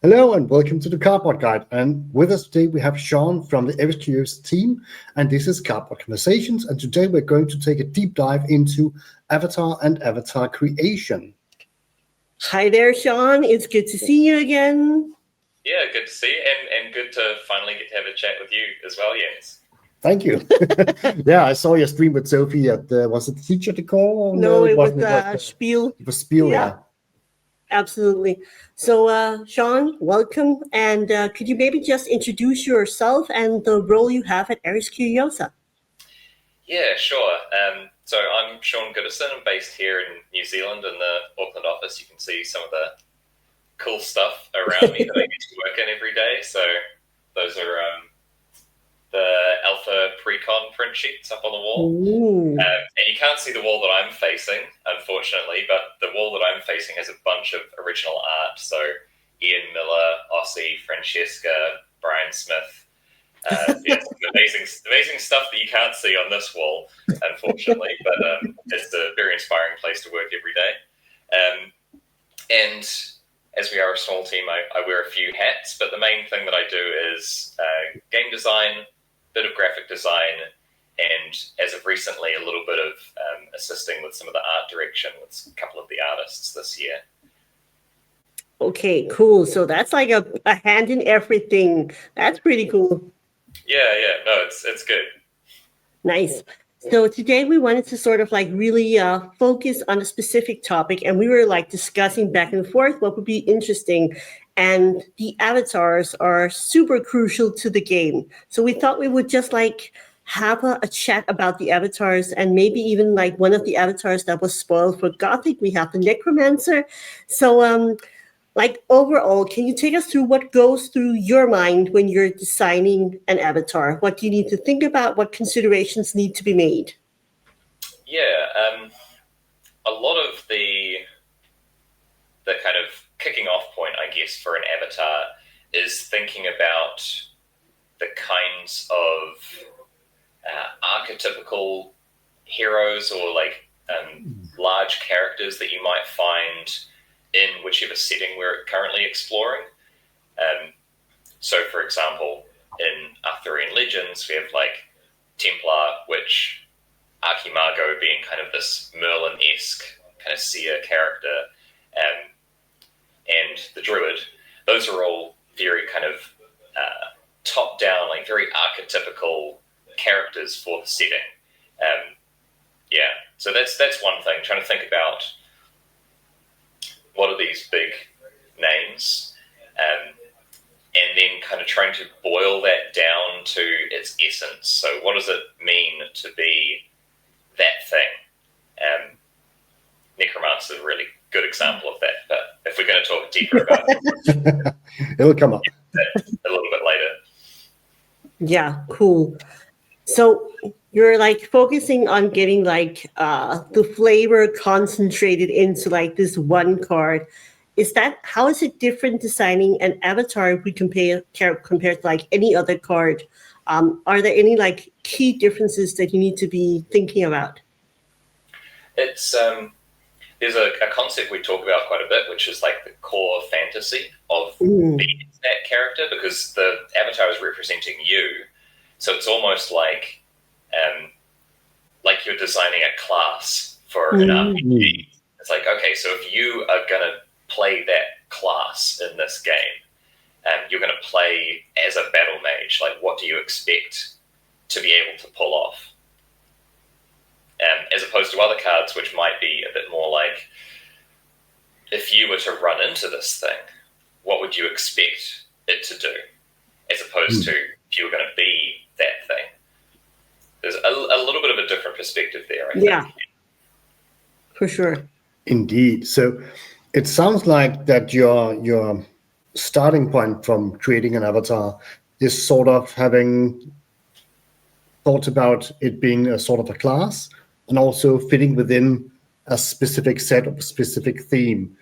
Hello and welcome to the Cardboard Guide. And with us today we have Sean from the FSQS team, and this is Cardboard Conversations. And today we're going to take a deep dive into avatar and avatar creation. Hi there, Sean. It's good to see you again. Yeah, good to see you, and good to finally get to have a chat with you as well, Jens. Thank you. Yeah, I saw your stream with Sophie at was it Teacher the Call? No, it was Spiel. It was Spiel, yeah. Absolutely. So, Sean, welcome. And could you maybe just introduce yourself and the role you have at Ares Curiosa? Yeah, sure. So I'm Sean Goodison. I'm based here in New Zealand in the Auckland office. You can see some of the cool stuff around me that I get to work in every day. So those are the alpha precon print sheets up on the wall. And you can't see the wall that I'm facing, unfortunately, but the wall that I'm facing has a bunch of original art. So Ian Miller, Ossie, Francesca, Brian Smith. Yeah, amazing stuff that you can't see on this wall, unfortunately, but it's a very inspiring place to work every day. And as we are a small team, I wear a few hats, but the main thing that I do is game design, bit of graphic design, and as of recently, a little bit of assisting with some of the art direction with a couple of the artists this year. Okay, cool. So that's like a hand in everything. That's pretty cool. Yeah, no, it's good. Nice. So today we wanted to sort of like really focus on a specific topic, and we were like discussing back and forth what would be interesting. And the avatars are super crucial to the game. So we thought we would just like have a chat about the avatars, and maybe even like one of the avatars that was spoiled for Gothic. We have the Necromancer. So like overall, can you take us through what goes through your mind when you're designing an avatar? What do you need to think about? What considerations need to be made? Yeah, a lot of the kind of kicking off point, I guess, for an avatar is thinking about the kinds of archetypical heroes or like large characters that you might find in whichever setting we're currently exploring. So, for example, in Arthurian legends, we have like Templar, which Archimago being kind of this Merlin-esque kind of seer character, and the Druid. Those are all very kind of top-down, like very archetypical characters for the setting. Yeah, so that's one thing, trying to think about what are these big names, and then kind of trying to boil that down to its essence. So what does it mean to be that thing? Necromancer is a really good example of that, but if we're going to talk deeper about it, it'll come up a little bit later. Yeah, cool. So you're like focusing on getting like the flavor concentrated into like this one card. How is it different designing an avatar if we compared to like any other card? Are there any like key differences that you need to be thinking about? It's there's a concept we talk about quite a bit, which is like the core fantasy of being that character, because the avatar is representing you. So it's almost like you're designing a class for an RPG. It's like, okay, so if you are going to play that class in this game, you're going to play as a battle mage, like what do you expect to be able to pull off? As opposed to other cards, which might be a bit more like, if you were to run into this thing, what would you expect it to do? As opposed to if you were going to be that thing. There's a little bit of a different perspective there, I think. Yeah, for sure. Indeed. So it sounds like that your starting point from creating an avatar is sort of having thought about it being a sort of a class and also fitting within a specific set of a specific theme.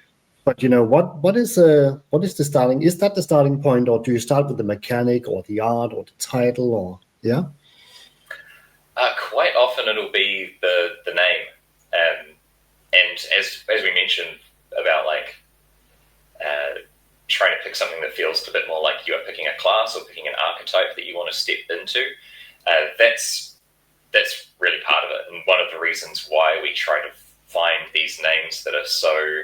But what is the starting? Is that the starting point, or do you start with the mechanic or the art or the title, or yeah? Quite often it'll be the name, and as we mentioned about like trying to pick something that feels a bit more like you are picking a class or picking an archetype that you want to step into. That's really part of it, and one of the reasons why we try to find these names that are so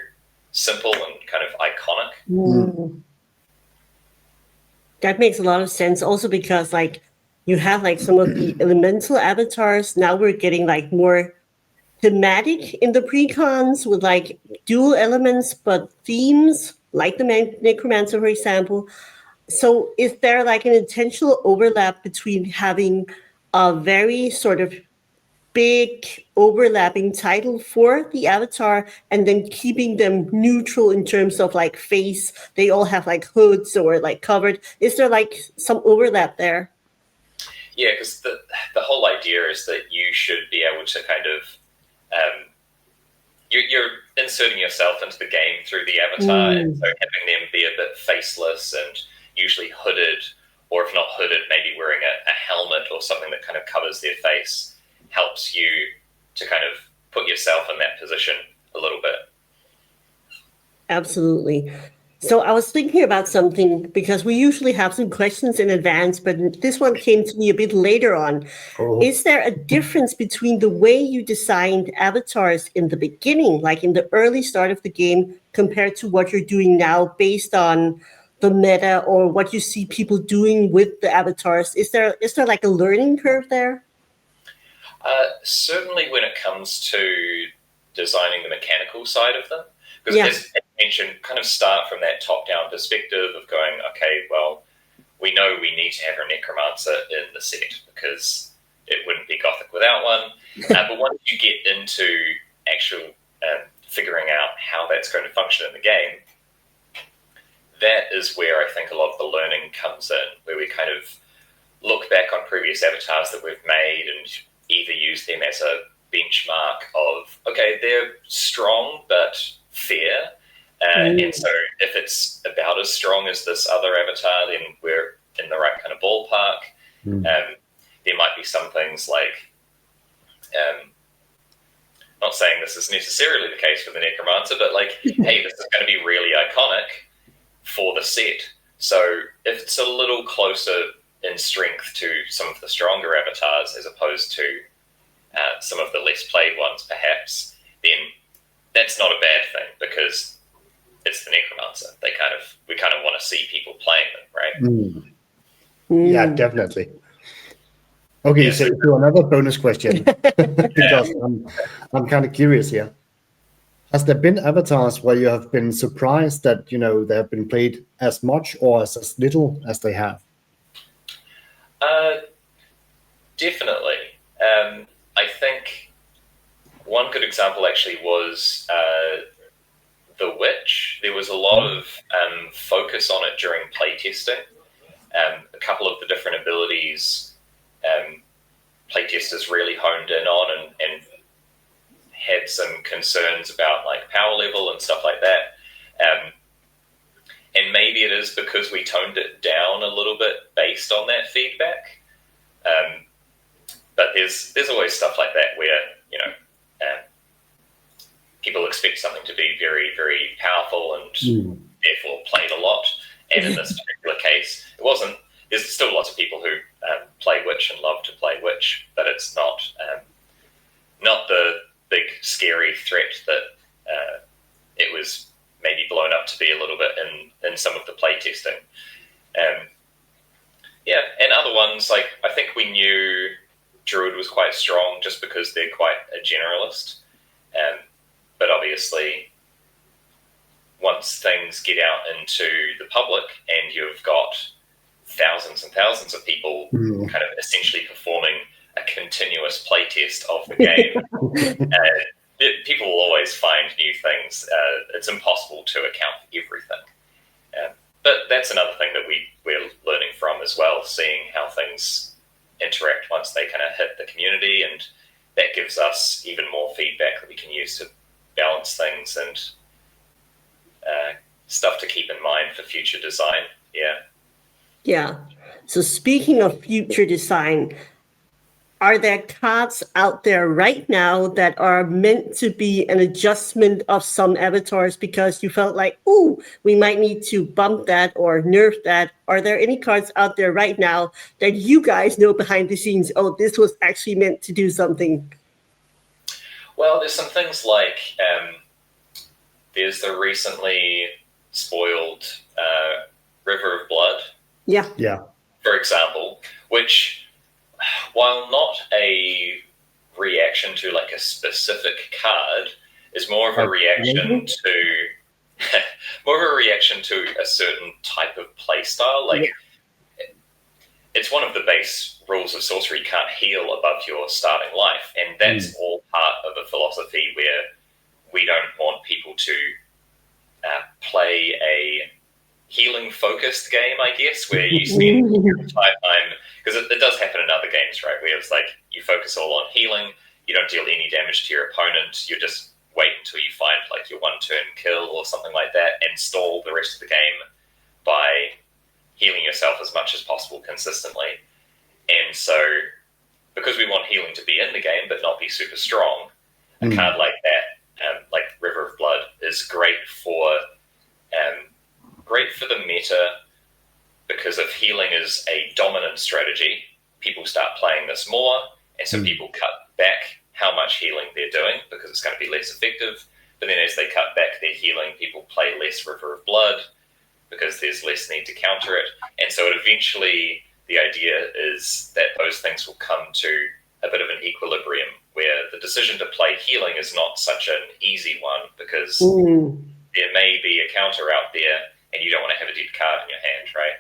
simple and kind of iconic. Mm. That makes a lot of sense. Also because like you have like some of the elemental avatars. Now we're getting like more thematic in the precons with like dual elements, but themes like the Necromancer, for example. So is there like an intentional overlap between having a very sort of big overlapping title for the avatar and then keeping them neutral in terms of like face? They all have like hoods or like covered. Is there like some overlap there? Yeah, because the whole idea is that you should be able to kind of you're inserting yourself into the game through the avatar, and so having them be a bit faceless and usually hooded, or if not hooded, maybe wearing a helmet or something that kind of covers their face, helps you to kind of put yourself in that position a little bit. Absolutely. So I was thinking about something because we usually have some questions in advance, but this one came to me a bit later on. Oh. Is there a difference between the way you designed avatars in the beginning, like in the early start of the game, compared to what you're doing now based on the meta or what you see people doing with the avatars? Is there like a learning curve there? Certainly when it comes to designing the mechanical side of them. Because as mentioned, kind of start from that top-down perspective of going, okay, well, we know we need to have a Necromancer in the set because it wouldn't be Gothic without one. But once you get into actual figuring out how that's going to function in the game, that is where I think a lot of the learning comes in, where we kind of look back on previous avatars that we've made and either use them as a benchmark of, okay, they're strong but fair, and so if it's about as strong as this other avatar, then we're in the right kind of ballpark. There might be some things like, not saying this is necessarily the case for the Necromancer, but like, hey, this is going to be really iconic for the set. So if it's a little closer in strength to some of the stronger avatars as opposed to some of the less played ones, perhaps, then that's not a bad thing because it's the Necromancer. We kind of want to see people playing them, right? Yeah, definitely. Okay, Yeah, so another bonus question because I'm kind of curious here. Has there been avatars where you have been surprised that they have been played as much or as little as they have? Definitely. I think one good example actually was the Witch. There was a lot of focus on it during playtesting. A couple of the different abilities playtesters really honed in on and had some concerns about like power level and stuff like that. And maybe it is because we toned it down a little bit based on that feedback. But there's always stuff like that where, people expect something to be very, very powerful and therefore played a lot. And in this particular case, it wasn't. There's still lots of people who play Witch and love to play Witch, but it's not the big scary threat that it was maybe blown up to be a little bit in some of the play testing. And other ones, like I think we knew Druid was quite strong just because they're quite a generalist. But obviously, once things get out into the public and you've got thousands and thousands of people kind of essentially performing a continuous playtest of the game, people will always find new things. It's impossible to account for everything. But that's another thing that we're learning from as well, seeing how things interact once they kind of hit the community, and that gives us even more feedback that we can use to balance things and stuff to keep in mind for future design. Yeah. So speaking of future design, are there cards out there right now that are meant to be an adjustment of some avatars because you felt like, ooh, we might need to bump that or nerf that? Are there any cards out there right now that you guys know behind the scenes, oh, this was actually meant to do something? Well, there's some things like there's the recently spoiled River of Blood. Yeah. Yeah. For example, which, while not a reaction to like a specific card, is more of a reaction to a certain type of play style. Like, it's one of the base rules of sorcery: you can't heal above your starting life, and that's all part of a philosophy where we don't want people to play a healing-focused game, I guess, where you spend your entire time, because it does happen in other games, right, where it's like you focus all on healing, you don't deal any damage to your opponent, you just wait until you find like your one-turn kill or something like that, and stall the rest of the game by healing yourself as much as possible consistently. And so, because we want healing to be in the game but not be super strong, a card like that, like River of Blood, is great for the meta, because if healing is a dominant strategy, people start playing this more, and so people cut back how much healing they're doing because it's going to be less effective. But then as they cut back their healing, people play less River of Blood because there's less need to counter it. And so eventually the idea is that those things will come to a bit of an equilibrium where the decision to play healing is not such an easy one, because there may be a counter out there and you don't want to have a dead card in your hand, right?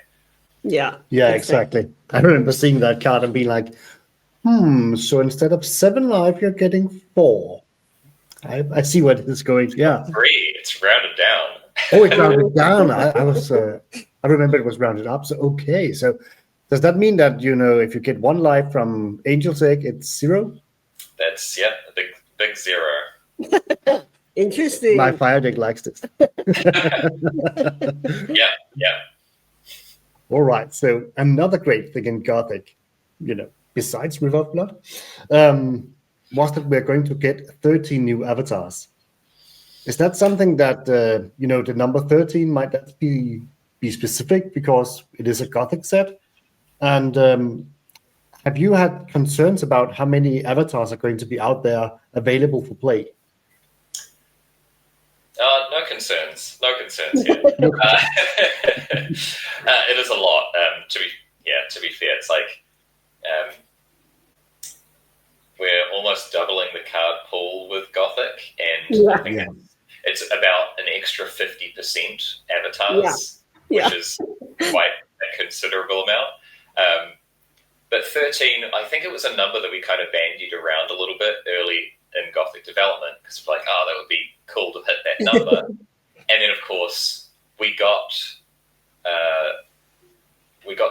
Yeah. Yeah, exactly. I remember seeing that card and being like, so instead of 7 life, you're getting 4. I see where this is going. Yeah. 3. It's rounded down. Oh, it's rounded down. I remember it was rounded up. So, okay. So does that mean that, if you get 1 life from Angel's Egg, it's 0? That's, a big 0. Interesting. My fire deck likes this. Yeah. All right. So another great thing in Gothic, besides River of Blood, was that we're going to get 13 new avatars. Is that something that, the number 13 might not be specific because it is a Gothic set? And have you had concerns about how many avatars are going to be out there available for play? No concerns here. It is a lot. To be fair, it's like we're almost doubling the card pool with Gothic, and I think it's about an extra 50% avatars, which is quite a considerable amount. But 13, I think it was a number that we kind of bandied around a little bit early in Gothic development, because it's like, that would be cool to hit that number. And then, of course, we got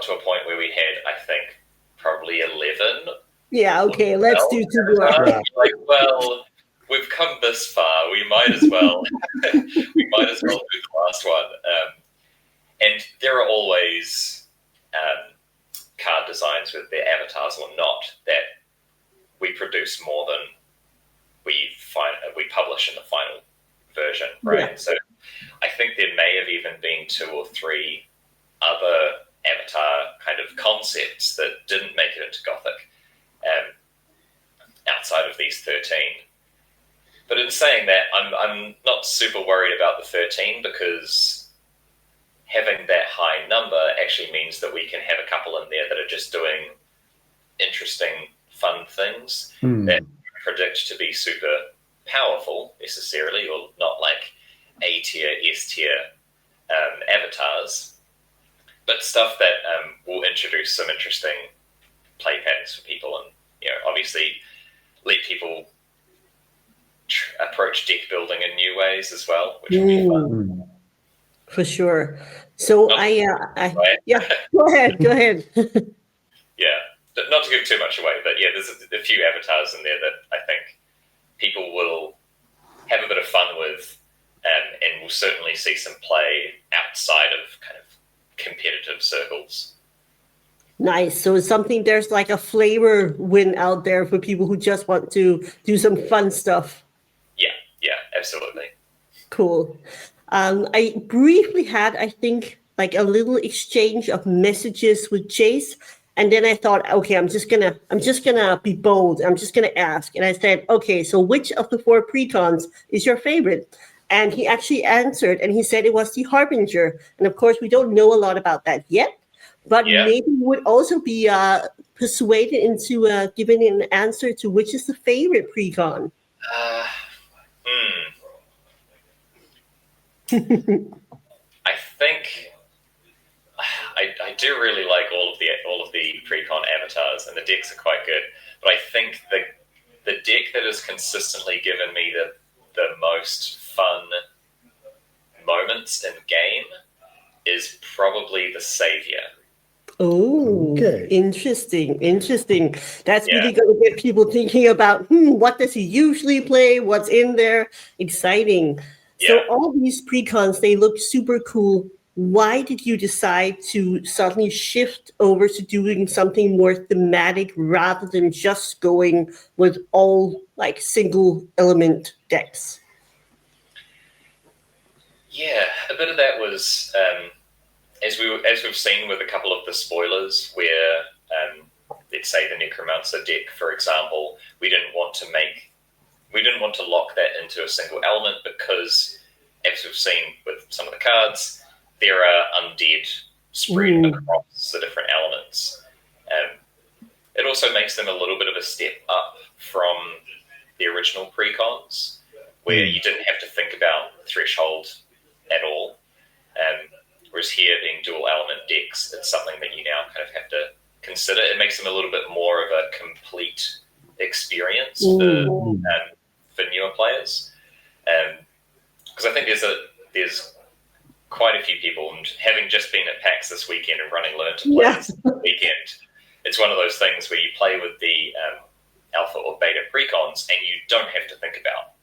to a point where we had, I think, probably 11. Yeah, okay, let's do 2 more. Like, well, we've come this far. We might as well do the last one. And there are always card designs with their avatars or not that we produce more than we publish in the final version, right? Yeah. So I think there may have even been 2 or 3 other avatar kind of concepts that didn't make it into Gothic outside of these 13. But in saying that, I'm not super worried about the 13, because having that high number actually means that we can have a couple in there that are just doing interesting, fun things that predict to be super powerful necessarily, or not like A tier, S tier avatars, but stuff that will introduce some interesting play patterns for people, and obviously let people approach deck building in new ways as well, which will be fun. For sure. So go ahead. Yeah, not to give too much away, but there's a few avatars in there that I think people will have a bit of fun with, and will certainly see some play outside of kind of competitive circles. Nice. So it's something, there's like a flavor win out there for people who just want to do some fun stuff. Yeah, absolutely. Cool. I briefly had, I think, like a little exchange of messages with Jace, and then I thought, okay, I'm just gonna be bold. I'm just gonna ask, and I said, okay, so which of the 4 precons is your favorite? And he actually answered, and he said it was the Harbinger. And of course, we don't know a lot about that yet, but Yeah. maybe would also be persuaded into giving an answer to which is the favorite precon. I think I do really like all of the precon avatars, and the decks are quite good. But I think the deck that has consistently given me the most fun moments in game is probably the Savior. Oh, Okay. interesting. That's Yeah. really going to get people thinking about, what does he usually play? What's in there? Exciting. So Yeah. all these precons, they look super cool. Why did you decide to suddenly shift over to doing something more thematic rather than just going with all like single element decks? Yeah, a bit of that was as we've seen with a couple of the spoilers, where let's say the Necromancer deck, for example, we didn't want to lock that into a single element because, as we've seen with some of the cards, there are undead spread across the different elements. It also makes them a little bit of a step up from the original precons, where you didn't have to think about threshold at all. Whereas here, being dual element decks, it's something that you now kind of have to consider. It makes them a little bit more of a complete experience for newer players. Because I think there's quite a few people, and having just been at PAX this weekend and running Learn to Play this weekend, it's one of those things where you play with the alpha or beta precons, and you don't have to think about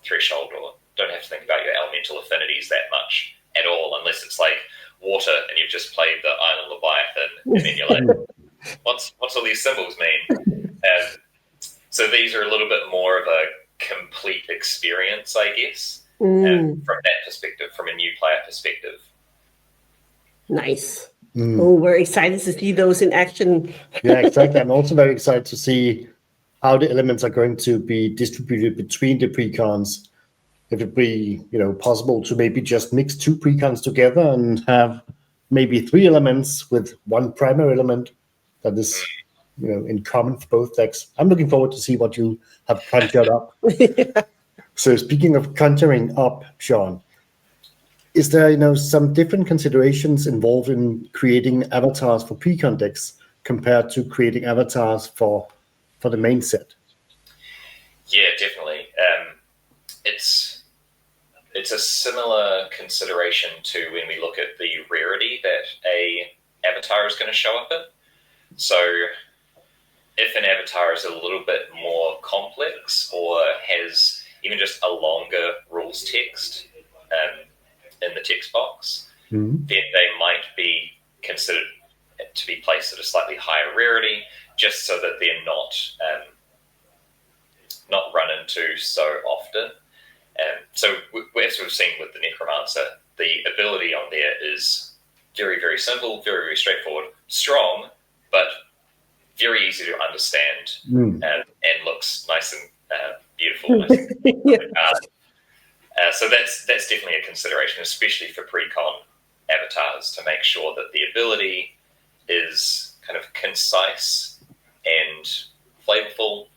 threshold, or don't have to think about your elemental affinities that much at all, unless it's like water and you've just played the Island Leviathan, and then you're like, what's all these symbols mean? So these are a little bit more of a complete experience, I guess, from that perspective, from a new player perspective. Nice. Oh, we're excited to see those in action. Yeah, exactly. I'm also very excited to see how the elements are going to be distributed between the precons. If it be, possible to maybe just mix 2 precons together and have maybe 3 elements with 1 primary element that is, in common for both decks. I'm looking forward to see what you have conjured up. So speaking of conjuring up, Sean, is there, some different considerations involved in creating avatars for precon decks compared to creating avatars for the main set? Yeah, definitely. It's a similar consideration to when we look at the rarity that a avatar is going to show up in. So if an avatar is a little bit more complex or has even just a longer rules text in the text box, then they might be considered to be placed at a slightly higher rarity, just so that they're not run into so often. So as we've seen with the Necromancer, the ability on there is very, very simple, very, very straightforward, strong, but very easy to understand, and looks nice and beautiful. Nice and so that's definitely a consideration, especially for pre-con avatars, to make sure that the ability is kind of concise and flavorful,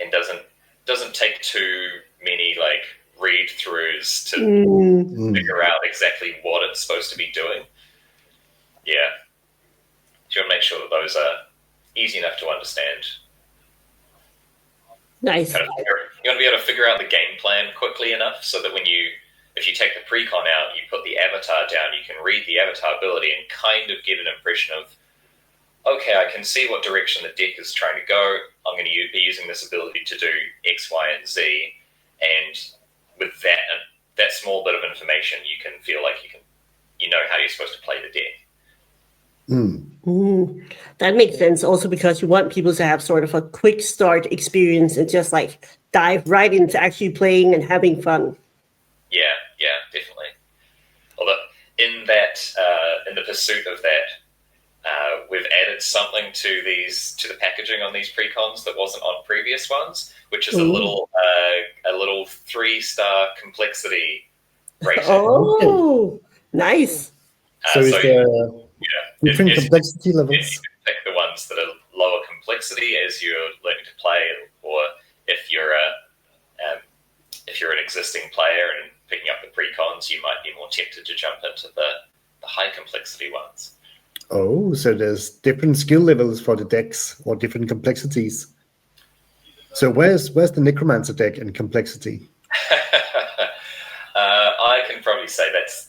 and doesn't take too many read-throughs to figure out exactly what it's supposed to be doing. Yeah. You want to make sure that those are easy enough to understand. Nice. You want to be able to figure out the game plan quickly enough so that if you take the pre-con out, you put the avatar down, you can read the avatar ability and kind of get an impression of, okay, I can see what direction the deck is trying to go. I'm going to be using this ability to do X, Y, and Z. And with that small bit of information, you can feel like you know how you're supposed to play the deck. That makes sense. Also, because you want people to have sort of a quick start experience and just like dive right into actually playing and having fun. Yeah, definitely. Although in that, in the pursuit of that, we've added something to the packaging on these precons that wasn't on previous ones, which is a little 3-star complexity rating. Oh, nice. So is there yeah, different complexity you levels? can pick the ones that are lower complexity as you're learning to play, or if you're an existing player and picking up the precons, you might be more tempted to jump into the high complexity ones. Oh, so there's different skill levels for the decks or different complexities. So where's the Necromancer deck in complexity? I can probably say that's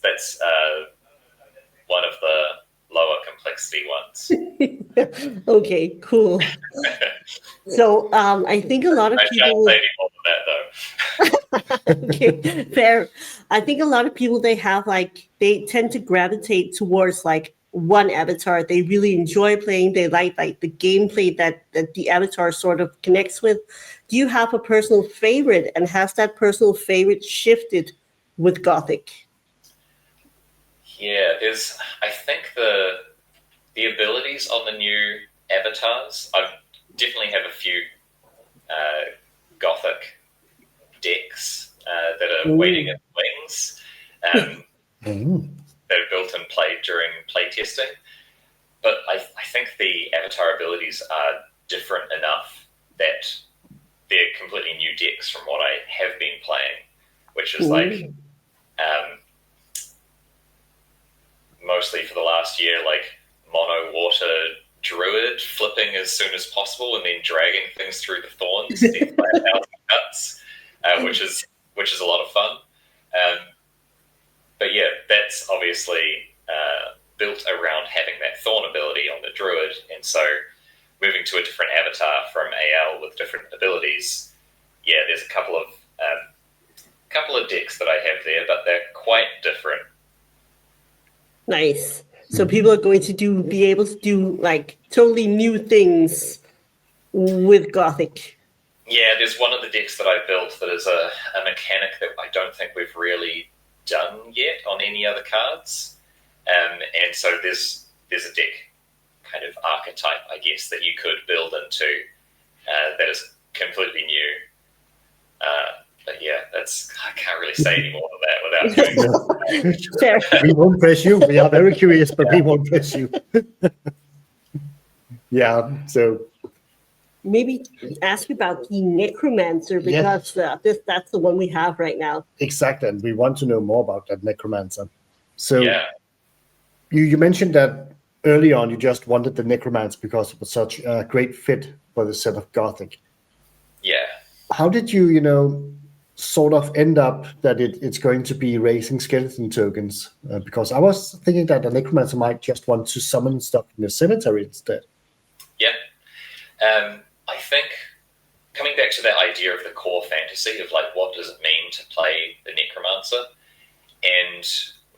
one of the lower complexity ones. Okay, cool. So I think a lot of I people. can't say any more than that, though. Okay, fair. I think a lot of people they tend to gravitate towards like one avatar they really enjoy playing. They like the gameplay that the avatar sort of connects with. Do you have a personal favorite, and has that personal favorite shifted with Gothic? Yeah, I think the abilities on the new avatars. I definitely have a few Gothic decks that are waiting in the wings. That are built and played during playtesting. But I think the avatar abilities are different enough that they're completely new decks from what I have been playing, which is like mostly for the last year, like mono water druid flipping as soon as possible and then dragging things through the thorns, death by 1,000 cuts, which is a lot of fun. But yeah, that's obviously built around having that thorn ability on the druid, and so moving to a different avatar from AL with different abilities. Yeah, there's a couple of decks that I have there, but they're quite different. Nice. So people are going to be able to do like totally new things with Gothic. Yeah, there's one of the decks that I built that is a mechanic that I don't think we've really done yet on any other cards. And so there's a deck kind of archetype, I guess, that you could build into that is completely new. But yeah, I can't really say any more than that without doing Fair. We won't press you. We are very curious, but we won't press you. Yeah, so Maybe ask you about the Necromancer, because that's the one we have right now. exactly, and we want to know more about that Necromancer. So yeah. you mentioned that early on you just wanted the Necromancer because it was such a great fit for the set of Gothic. Yeah. How did you, sort of end up that it's going to be raising skeleton tokens? Because I was thinking that the Necromancer might just want to summon stuff in the cemetery instead. Yeah. I think coming back to that idea of the core fantasy of like what does it mean to play the Necromancer, and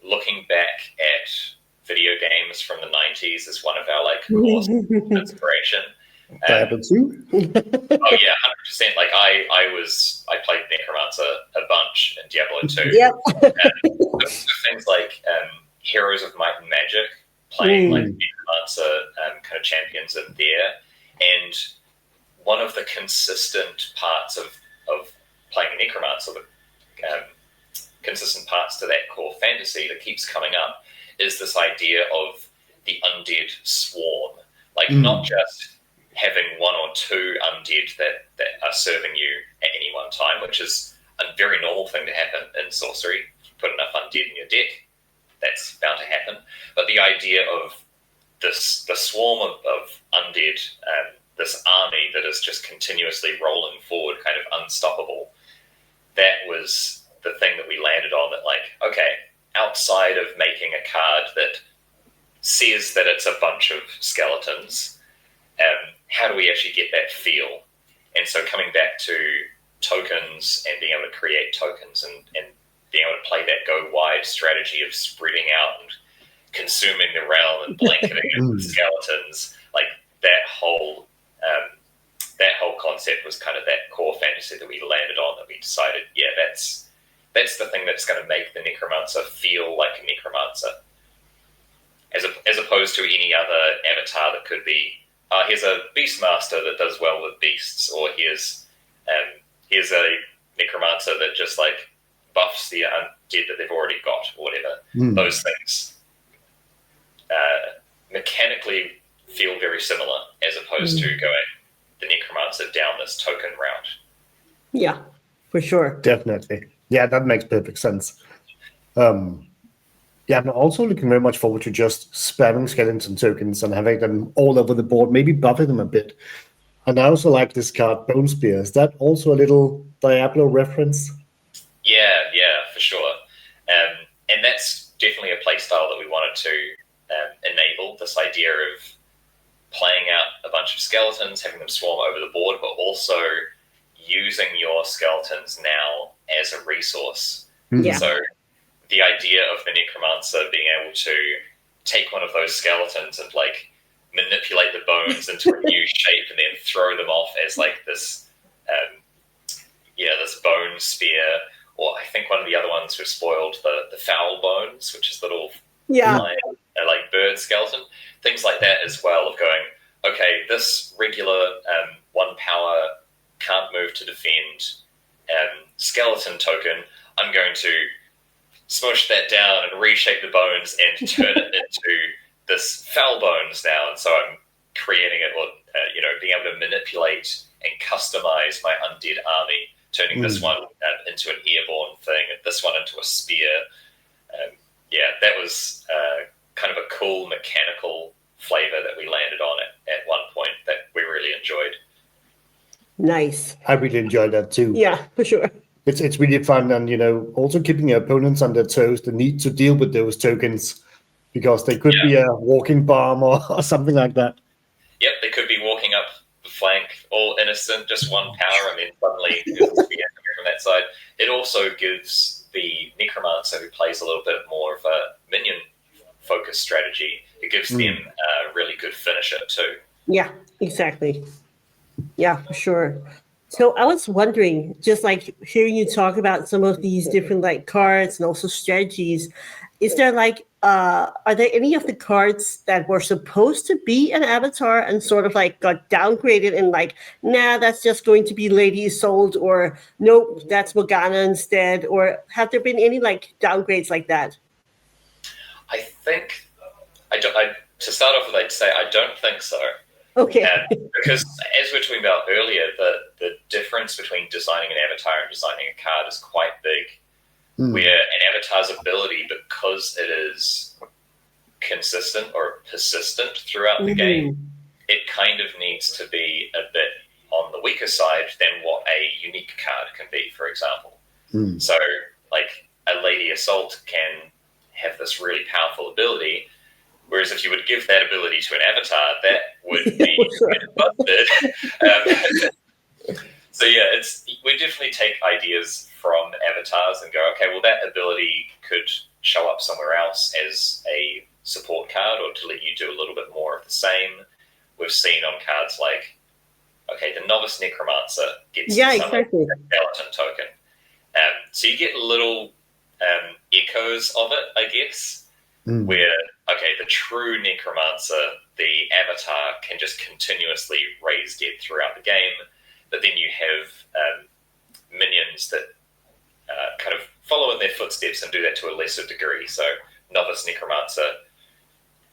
looking back at video games from the 90s is one of our like core inspiration. Diablo 2? Oh yeah, 100%. Like I played Necromancer a bunch in Diablo 2. Yep. Things like Heroes of Might and Magic, playing like Necromancer kind of champions in there. And one of the consistent parts of playing Necromancer, the consistent parts to that core fantasy that keeps coming up is this idea of the undead swarm. Like not just having one or two undead that are serving you at any one time, which is a very normal thing to happen in sorcery. If you put enough undead in your deck, that's bound to happen. But the idea of the swarm of undead, this army that is just continuously rolling forward, kind of unstoppable, that was the thing that we landed on. That like, okay, outside of making a card that says that it's a bunch of skeletons, how do we actually get that feel? And so coming back to tokens and being able to create tokens and being able to play that go wide strategy of spreading out and consuming the realm and blanketing it with skeletons. Like that whole concept was kind of that core fantasy that we landed on, that we decided, yeah, that's the thing that's going to make the Necromancer feel like a Necromancer, as opposed to any other avatar that could be, here's a Beastmaster that does well with beasts, or here's a Necromancer that just like buffs the undead that they've already got, or whatever. Those things mechanically feel very similar, as opposed to going the Necromancer down this token route. Yeah, for sure. Definitely. Yeah, that makes perfect sense. Yeah, I'm also looking very much forward to just spamming skeleton tokens and having them all over the board, maybe buffing them a bit. And I also like this card, Bone Spear. Is that also a little Diablo reference? Yeah, for sure. And that's definitely a play style that we wanted to enable, this idea of playing out a bunch of skeletons, having them swarm over the board, but also using your skeletons now as a resource. Yeah. So the idea of the Necromancer being able to take one of those skeletons and like manipulate the bones into a new shape and then throw them off as like this this bone spear, or I think one of the other ones was spoiled, the foul bones, which is little like bird skeleton, things like that as well, of going, okay, this regular 1 power can't move to defend skeleton token, I'm going to smush that down and reshape the bones and turn it into this foul bones now. And so I'm creating it, or being able to manipulate and customize my undead army, turning this one into an airborne thing and this one into a spear. That was kind of a cool mechanical flavor that we landed on at one point that we really enjoyed. Nice. I really enjoyed that too. Yeah, for sure. It's really fun, and also keeping your opponents on their toes, the need to deal with those tokens, because they could be a walking bomb or something like that. Yep, they could be walking up the flank, all innocent, just 1 power, and then suddenly there's a spear coming from that side. It also gives the Necromancer, who plays a little bit more of a minion-focused strategy, it gives them a really good finisher too. Yeah, exactly. Yeah, for sure. So I was wondering, just like hearing you talk about some of these different like cards and also strategies, is there like, are there any of the cards that were supposed to be an avatar and sort of like got downgraded and like, nah, that's just going to be Lady Isolde, or nope, that's Morgana instead? Or have there been any like downgrades like that? I think, to start off with, I'd say I don't think so. Okay. Because as we were talking about earlier, the difference between designing an avatar and designing a card is quite big. Where an avatar's ability, because it is consistent or persistent throughout the game, it kind of needs to be a bit on the weaker side than what a unique card can be, for example. So, like, a Lady Assault can have this really powerful ability, whereas if you would give that ability to an avatar, that would be busted. So yeah, we definitely take ideas from avatars and go, okay, well, that ability could show up somewhere else as a support card, or to let you do a little bit more of the same. We've seen on cards like, okay, the Novice Necromancer gets some skeleton token. So you get little echoes of it, I guess, where, okay, the true Necromancer, the avatar can just continuously raise dead throughout the game, but then you have minions that kind of follow in their footsteps and do that to a lesser degree. So Novice Necromancer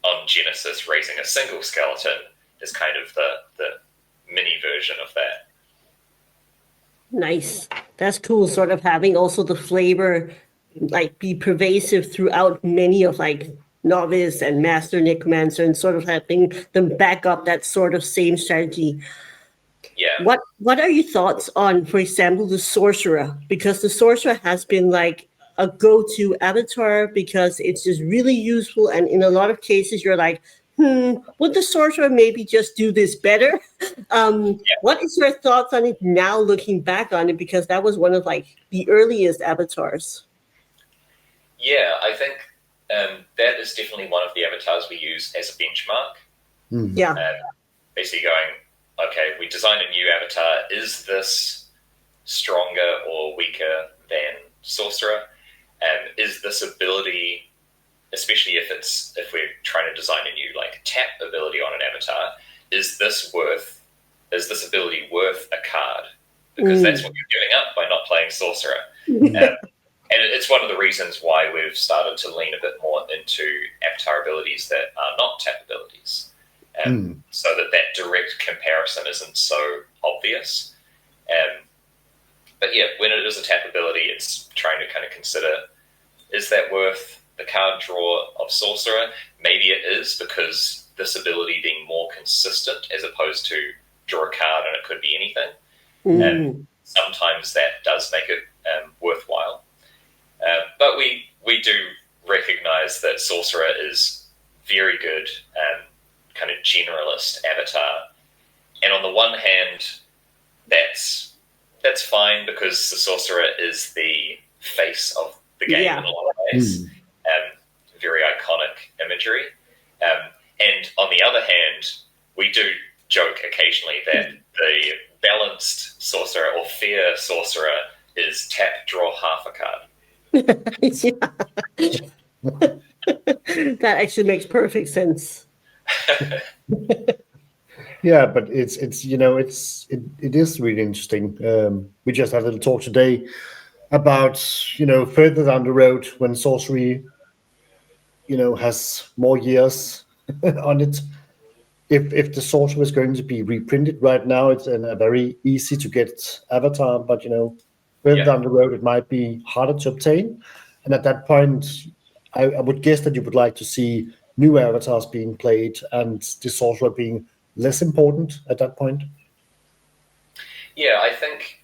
on Genesis raising a single skeleton is kind of the mini version of that. Nice. That's cool, sort of having also the flavor like be pervasive throughout many of like Novice and Master Necromancer, and sort of having them back up that sort of same strategy. Yeah. What are your thoughts on, for example, the Sorcerer? Because the Sorcerer has been like a go-to avatar because it's just really useful, and in a lot of cases you're like, would the Sorcerer maybe just do this better? What is your thoughts on it now, looking back on it, because that was one of like the earliest avatars? Yeah, I think that is definitely one of the avatars we use as a benchmark. Yeah. Basically going, okay, we design a new avatar. Is this stronger or weaker than Sorcerer? Is this ability, especially if we're trying to design a new like tap ability on an avatar, is this ability worth a card? Because that's what you're giving up by not playing Sorcerer. And it's one of the reasons why we've started to lean a bit more into avatar abilities that are not tap abilities, so that direct comparison isn't so obvious. But yeah, when it is a tap ability, it's trying to kind of consider, is that worth the card draw of Sorcerer? Maybe it is, because this ability being more consistent as opposed to draw a card and it could be anything. Sometimes that does make it worthwhile. But we do recognize that Sorcerer is very good kind of generalist avatar. And on the one hand, that's fine, because the Sorcerer is the face of the game in a lot of ways. Very iconic imagery. And on the other hand, we do joke occasionally that the balanced Sorcerer or fair Sorcerer is tap, draw half a card. That actually makes perfect sense. Yeah, but it is really interesting. We just had a little talk today about further down the road when sorcery has more years on it. If the sorcerer is going to be reprinted right now, it's in a very easy to get avatar, but further down the road it might be harder to obtain. And at that point, I would guess that you would like to see new avatars being played and the sorcerer being less important at that point. Yeah, I think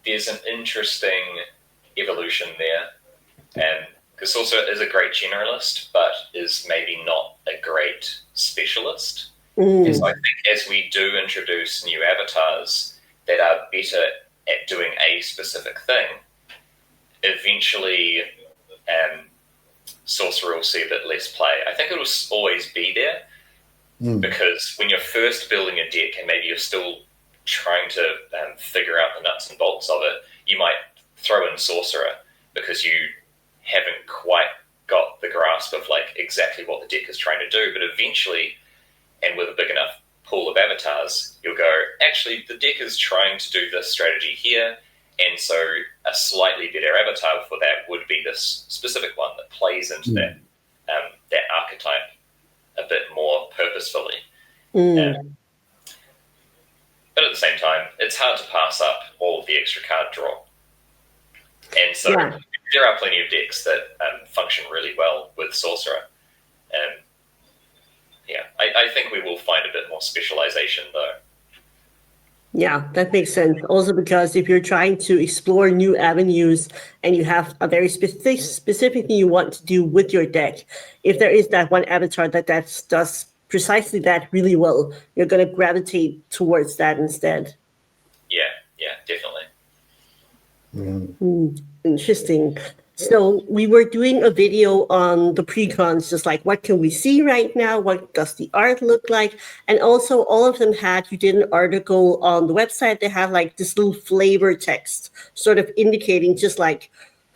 there's an interesting evolution there. Because Sorcerer is a great generalist, but is maybe not a great specialist. And so I think as we do introduce new avatars that are better at doing a specific thing, eventually Sorcerer will see a bit less play. I think it will always be there, because when you're first building a deck and maybe you're still trying to figure out the nuts and bolts of it, you might throw in Sorcerer because you haven't quite got the grasp of like exactly what the deck is trying to do. But eventually, and with a big enough pool of avatars, you'll go, actually, the deck is trying to do this strategy here, and so a slightly better avatar for that would be this specific one that plays into that archetype a bit more purposefully. But at the same time, it's hard to pass up all of the extra card draw. And so there are plenty of decks that function really well with Sorcerer. I think we will find a bit more specialization, though. Yeah, that makes sense. Also, because if you're trying to explore new avenues and you have a very specific thing you want to do with your deck, if there is that one avatar that does precisely that really well, you're going to gravitate towards that instead. Yeah, definitely. Interesting. So we were doing a video on the precons, just like what can we see right now? What does the art look like? And also all of them you did an article on the website. They have like this little flavor text sort of indicating, just like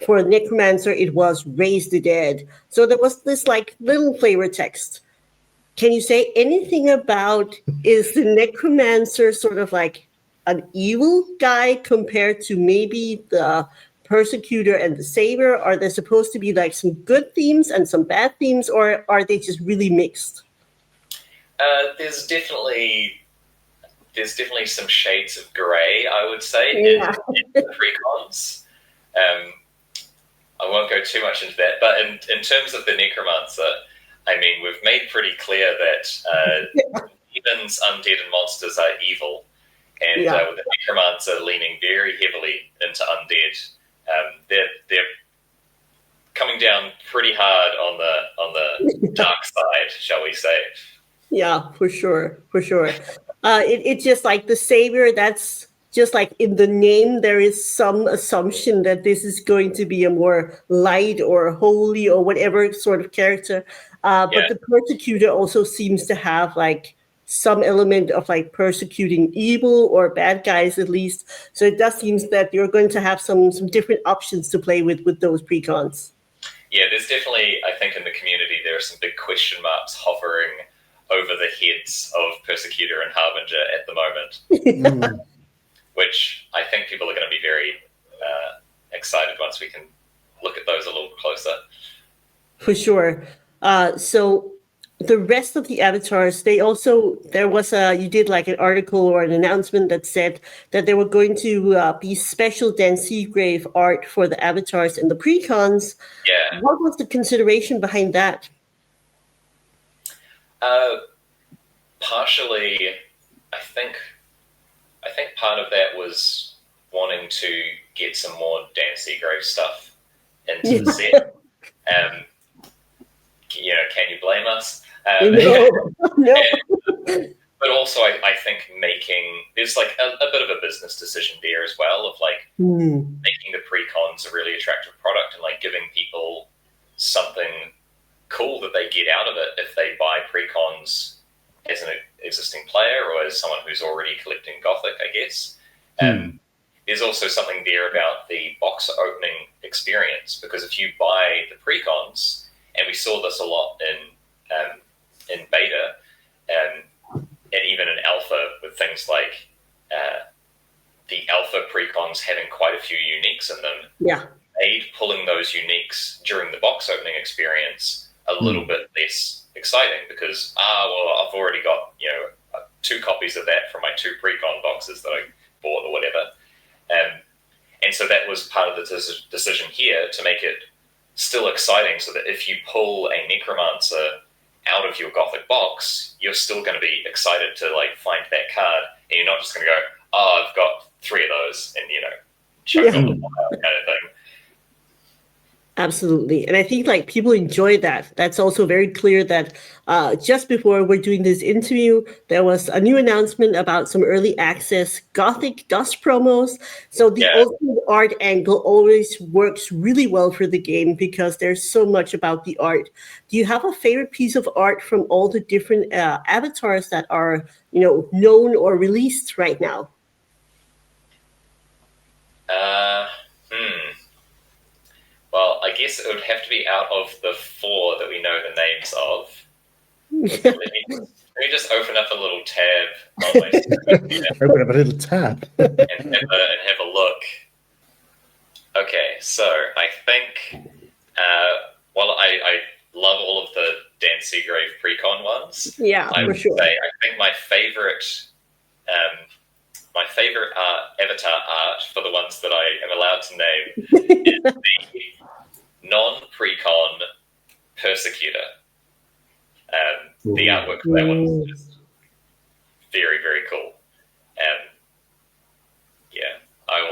for Necromancer, it was raise the dead. So there was this like little flavor text. Can you say anything about, is the Necromancer sort of like an evil guy compared to maybe the Persecutor and the Savior? Are there supposed to be like some good themes and some bad themes, or are they just really mixed? There's definitely some shades of grey, I would say, in the precons. I won't go too much into that, but in terms of the Necromancer, I mean, we've made pretty clear that demons, undead, and monsters are evil, and with the Necromancer leaning very heavily into undead, they're coming down pretty hard on the dark side, shall we say? Yeah, for sure. It's just like the Savior. That's just like in the name, there is some assumption that this is going to be a more light or holy or whatever sort of character. But the persecutor also seems to have like some element of like persecuting evil or bad guys at least. So it does seem that you're going to have some different options to play with those precons. Yeah, there's definitely, I think in the community, there are some big question marks hovering over the heads of Persecutor and Harbinger at the moment, which I think people are going to be very excited once we can look at those a little closer. For sure. So the rest of the avatars, you did like an article or an announcement that said that there were going to be special Dan Seagrave art for the avatars and the precons. Yeah. What was the consideration behind that? Partially, I think part of that was wanting to get some more Dan Seagrave stuff into the set. Can you blame us? No. But also, I think there's like a bit of a business decision there as well of like making the precons a really attractive product and like giving people something cool that they get out of it if they buy precons as an existing player or as someone who's already collecting Gothic, I guess. There's also something there about the box opening experience, because if you buy the precons, and we saw this a lot in beta, and even in alpha with things like the alpha precons having quite a few uniques in them, made pulling those uniques during the box opening experience a little bit less exciting, because I've already got 2 copies of that from my 2 precon boxes that I bought or whatever, and so that was part of the decision here to make it still exciting, so that if you pull a Necromancer out of your Gothic box, you're still going to be excited to like find that card, and you're not just going to go, I've got 3 of those, and chuck on the pile kind of thing. Absolutely. And I think like people enjoy that. That's also very clear that just before we're doing this interview, there was a new announcement about some early access Gothic Dust promos. So the ultimate art angle always works really well for the game because there's so much about the art. Do you have a favorite piece of art from all the different avatars that are, known or released right now? Well, I guess it would have to be out of the 4 that we know the names of. Let me just open up a little tab on my screen. Open up a little tab. and have a look. Okay, so I think, I love all of the Dan Seagrave precon ones. Yeah, for sure. I think my favorite avatar art, for the ones that I am allowed to name, is the non-precon Persecutor. The artwork for that one is just very, very cool.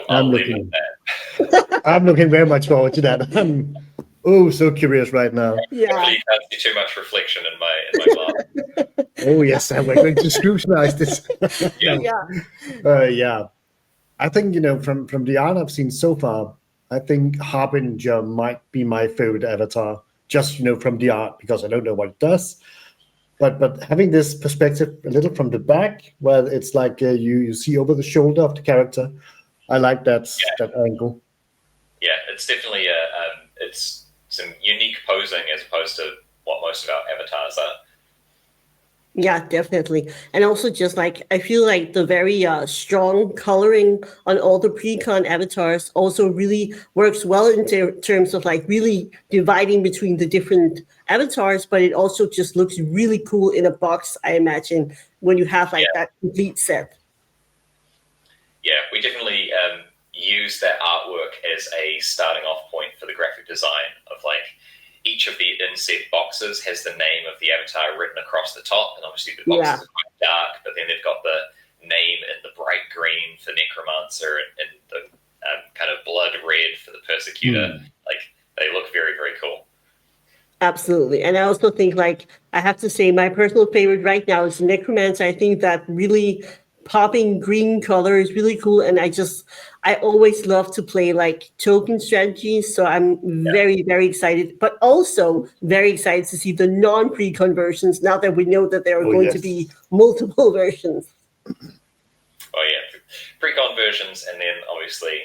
I'll leave it at that. I'm looking very much forward to that. I'm so curious right now. Yeah. Hopefully you can't see too much reflection in my glass. Oh yes, we're going to scrutinize this. I think from the art I've seen so far, I think Harbinger might be my favorite avatar, just from the art, because I don't know what it does. But having this perspective a little from the back, where it's like you see over the shoulder of the character, I like that angle. Yeah, it's definitely it's some unique posing as opposed to what most of our avatars are. Yeah, definitely. And also just like, I feel like the very strong coloring on all the precon avatars also really works well in terms of like really dividing between the different avatars, but it also just looks really cool in a box, I imagine, when you have like that complete set. Yeah, we definitely use that artwork as a starting off point for the graphic design of like, each of the inset boxes has the name of the avatar written across the top, and obviously the boxes are quite dark, but then they've got the name in the bright green for Necromancer and the kind of blood red for the Persecutor. Like, they look very, very cool. Absolutely. And I also think, like, I have to say my personal favorite right now is Necromancer. I think that really popping green color is really cool. And I always love to play like token strategies. So I'm very, very excited, but also very excited to see the non-precon versions now that we know that there are going to be multiple versions. Oh yeah, precon versions, and then obviously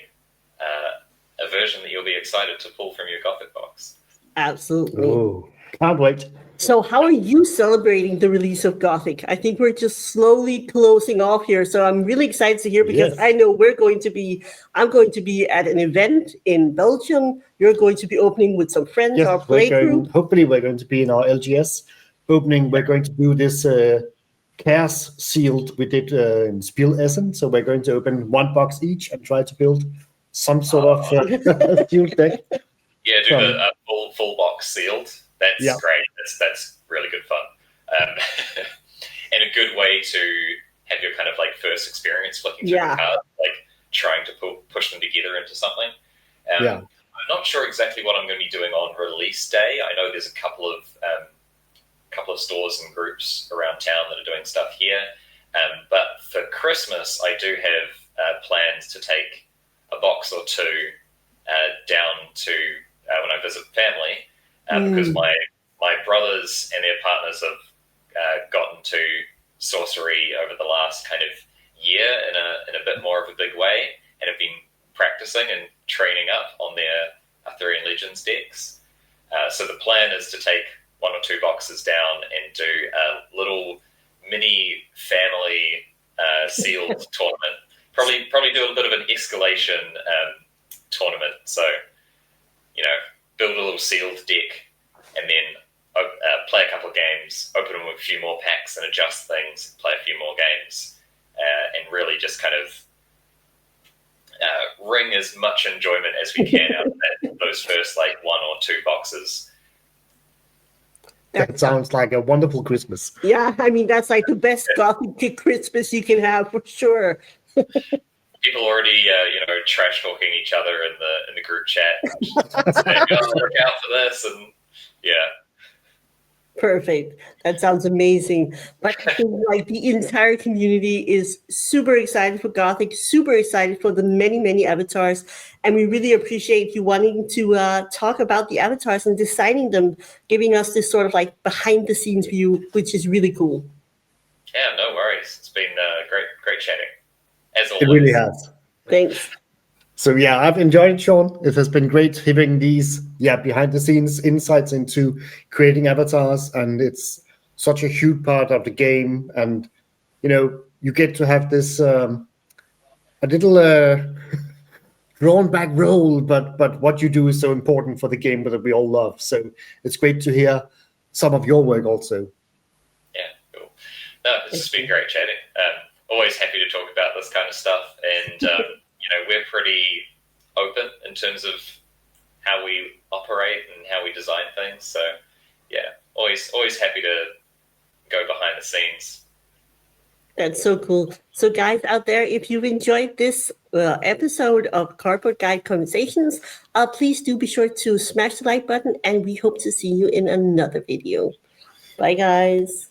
a version that you'll be excited to pull from your Gothic box. Absolutely. Oh, can't wait. So how are you celebrating the release of Gothic? I think we're just slowly closing off here. So I'm really excited to hear, because I know I'm going to be at an event in Belgium. You're going to be opening with some friends, our play group. Hopefully we're going to be in our LGS opening. We're going to do this chaos sealed we did in Spiel Essen. So we're going to open one box each and try to build some sort of sealed deck. Yeah, do the full box sealed. That's great. That's really good fun. And a good way to have your kind of like first experience flicking through the cards, like trying to push them together into something. I'm not sure exactly what I'm going to be doing on release day. I know there's a couple of stores and groups around town that are doing stuff here. But for Christmas, I do have plans to take a box or two down to when I visit family. Because my brothers and their partners have gotten to sorcery over the last kind of year in a bit more of a big way, and have been practicing and training up on their Arthurian Legends decks. So the plan is to take one or two boxes down and do a little mini family sealed tournament. Probably do a bit of an escalation tournament. So, build a little sealed deck, and then play a couple of games, open them with a few more packs and adjust things, play a few more games, and really just kind of wring as much enjoyment as we can out of those first like one or two boxes. That sounds like a wonderful Christmas. Yeah, I mean, that's like the best Gothic Christmas you can have, for sure. People already, trash talking each other in the group chat. Look out for this, and Perfect. That sounds amazing. But I think like the entire community is super excited for Gothic, super excited for the many, many avatars. And we really appreciate you wanting to talk about the avatars and designing them, giving us this sort of like behind the scenes view, which is really cool. Yeah, no worries. It's been great chatting. As always. It really has. Thanks. So I've enjoyed it, Sean. It has been great having these behind the scenes insights into creating avatars, and it's such a huge part of the game. And you get to have this a little drawn back role, but what you do is so important for the game that we all love. So it's great to hear some of your work also. Yeah, cool. No, it's been great chatting. Always happy to talk about this kind of stuff, and we're pretty open in terms of how we operate and how we design things. So always happy to go behind the scenes. That's so cool. So guys out there, if you've enjoyed this episode of Cardboard Guide Conversations, please do be sure to smash the like button, and we hope to see you in another video. Bye guys.